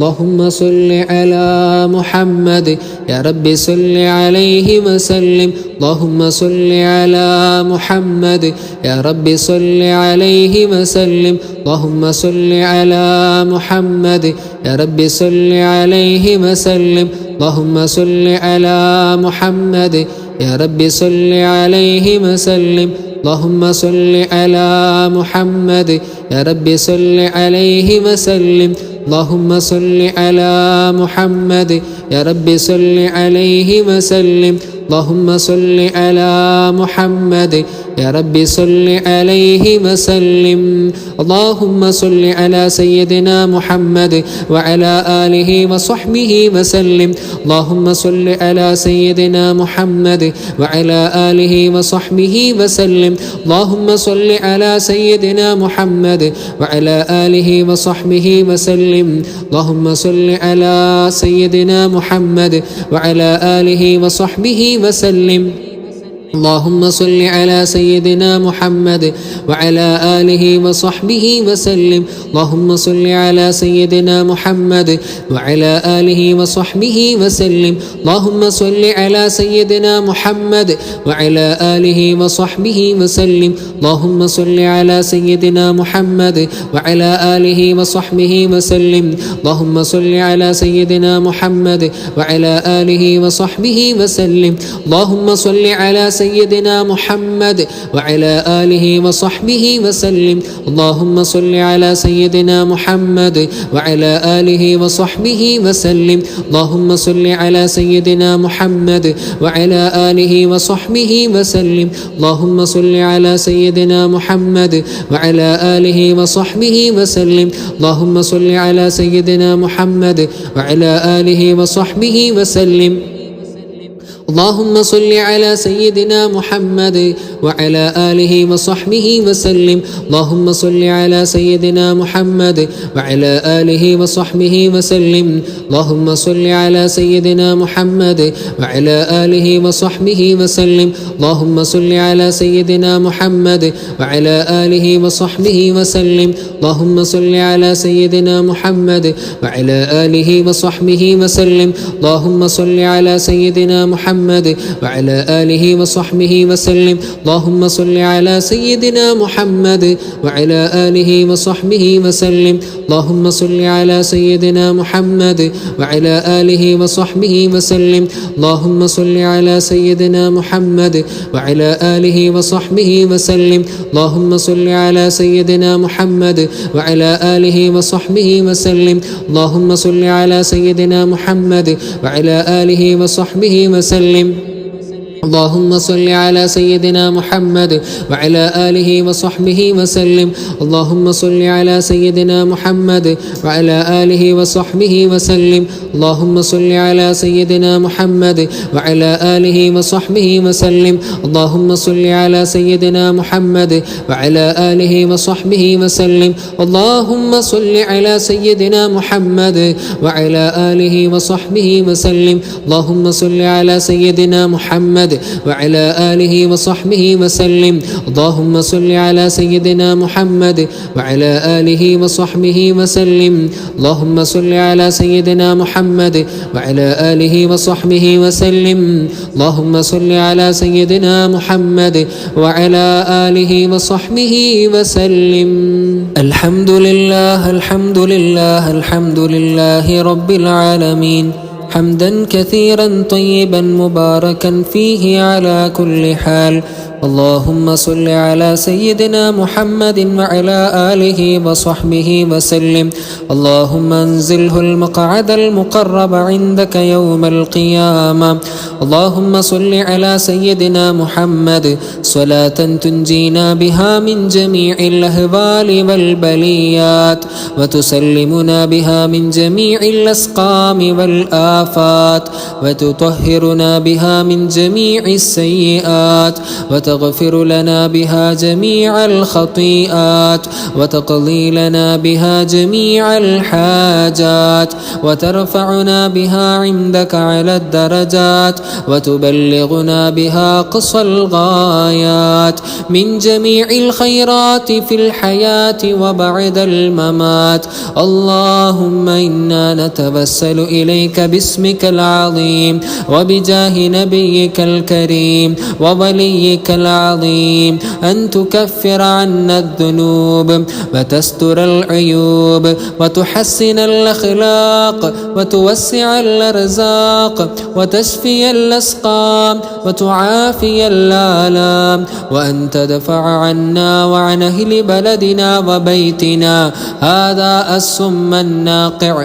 اللهم صل على محمد يا رب صل عليه وسلم اللهم صل على محمد يا رب صل عليه وسلم اللهم صل على محمد يا رب صل عليه وسلم اللهم صل على محمد يا رب صل عليه وسلم اللهم صل على محمد يا رب صل عليه وسلم اللهم صل على محمد يا رب صل عليه وسلم اللهم صل على محمد يا رب صل عليه وسلم اللهم صل على سيدنا محمد وعلى آله وصحبه وسلم اللهم صل على سيدنا محمد وعلى آله وصحبه وسلم اللهم صل على سيدنا محمد وعلى آله وصحبه وسلم اللهم صل على سيدنا محمد وعلى آله وصحبه وسلم اللهم صل على سيدنا محمد وعلى آله وصحبه وسلم اللهم صل على سيدنا محمد وعلى آله وصحبه وسلم اللهم صل على سيدنا محمد وعلى آله وصحبه وسلم اللهم صل على سيدنا محمد وعلى آله وصحبه وسلم اللهم صل على سيدنا محمد وعلى آله وصحبه وسلم اللهم صل على سيدنا محمد وعلى آله وصحبه وسلم اللهم صل على سيدنا محمد وعلى آله وصحبه وسلم اللهم صل على سيدنا محمد وعلى آله وصحبه وسلم اللهم صل على سيدنا محمد وعلى آله وصحبه وسلم اللهم صل على سيدنا محمد وعلى آله وصحبه وسلم اللهم صل على سيدنا محمد وعلى آله وصحبه وسلم اللهم صل على سيدنا محمد وعلى آله وصحبه وسلم اللهم صل على سيدنا محمد وعلى آله وصحبه وسلم اللهم صل على سيدنا محمد وعلى آله وصحبه وسلم اللهم صل على سيدنا محمد وعلى آله وصحبه وسلم اللهم صل على سيدنا محمد وعلى آله وصحبه وسلم اللهم صل على سيدنا محمد وعلى آله وصحبه وسلم اللهم صل على سيدنا محمد وعلى آله وصحبه وسلم اللهم صل على سيدنا محمد وعلى آله وصحبه وسلم اللهم صل على سيدنا محمد وعلى آله وصحبه وسلم اللهم صل على سيدنا محمد وعلى آله وصحبه وسلم اللهم صل على سيدنا محمد وعلى آله وصحبه وسلم اللهم صل على سيدنا محمد وعلى آله وصحبه وسلم اللهم صل على سيدنا محمد وعلى آله وصحبه وسلم اللهم صل على سيدنا محمد وعلى آله وصحبه وسلم اللهم صل على سيدنا محمد وعلى آله وصحبه وسلم اللهم صل على سيدنا محمد وعلى آله وصحبه وسلم اللهم صل على سيدنا محمد وعلى آله وصحبه وسلم اللهم صل على سيدنا محمد وعلى آله وصحبه وسلم اللهم صل على سيدنا محمد وعلى آله وصحبه وسلم الحمد لله الحمد لله الحمد لله رب العالمين حمدا كثيرا طيبا مباركا فيه على كل حال اللهم صل على سيدنا محمد وعلى آله وصحبه وسلم اللهم انزله المقعد المقرب عندك يوم القيامة اللهم صل على سيدنا محمد صلاة تنجينا بها من جميع الأهوال والبليات وتسلمنا بها من جميع الأسقام والآفات وتطهرنا بها من جميع السيئات وتغفر لنا بها جميع الخطيئات وتقضي لنا بها جميع الحاجات وترفعنا بها عندك على الدرجات وتبلغنا بها قصى الغايات من جميع الخيرات في الحياة وبعد الممات. اللهم إنا نتوسل إليك باسمك العظيم وبجاه نبيك الكريم ووليك العظيم أن تكفر عنا الذنوب وتستر العيوب وتحسن الأخلاق وتوسع الأرزاق وتشفي الأسقام وتعافي الآلام، وأن تدفع عنا وعن أهل بلدنا وبيتنا هذا السم الناقع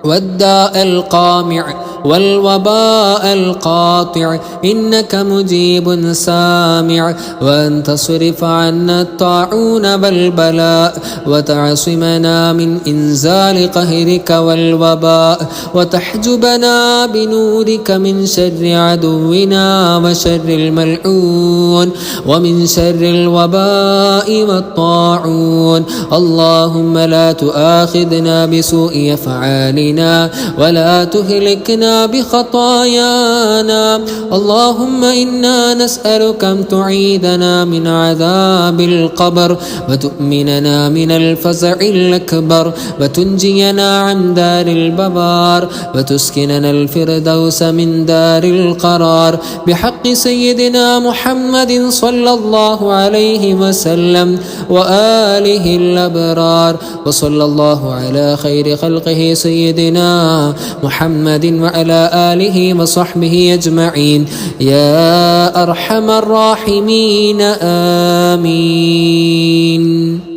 والداء القامع والوباء القاطع، إنك مجيب سامع. وأن تصرف عنا الطاعون والبلاء وتعصمنا من إنزال قهرك والوباء وتحجبنا بنورك من شر عدونا وشر الملعون ومن شر الوباء والطاعون. اللهم لا تؤاخذنا بسوء أفعالنا ولا تهلكنا بخطايانا. اللهم إنا نسألك أن تعيذنا من عذاب القبر وتؤمننا من الفزع الأكبر وتنجينا عن دار البوار وتسكننا الفردوس من دار القرار بحق سيدنا محمد صلى الله عليه وسلم وآله الأبرار. وصلى الله على خير خلقه سيدنا محمد وعلى آله وصحبه أجمعين يا أرحم الراحمين. آمين.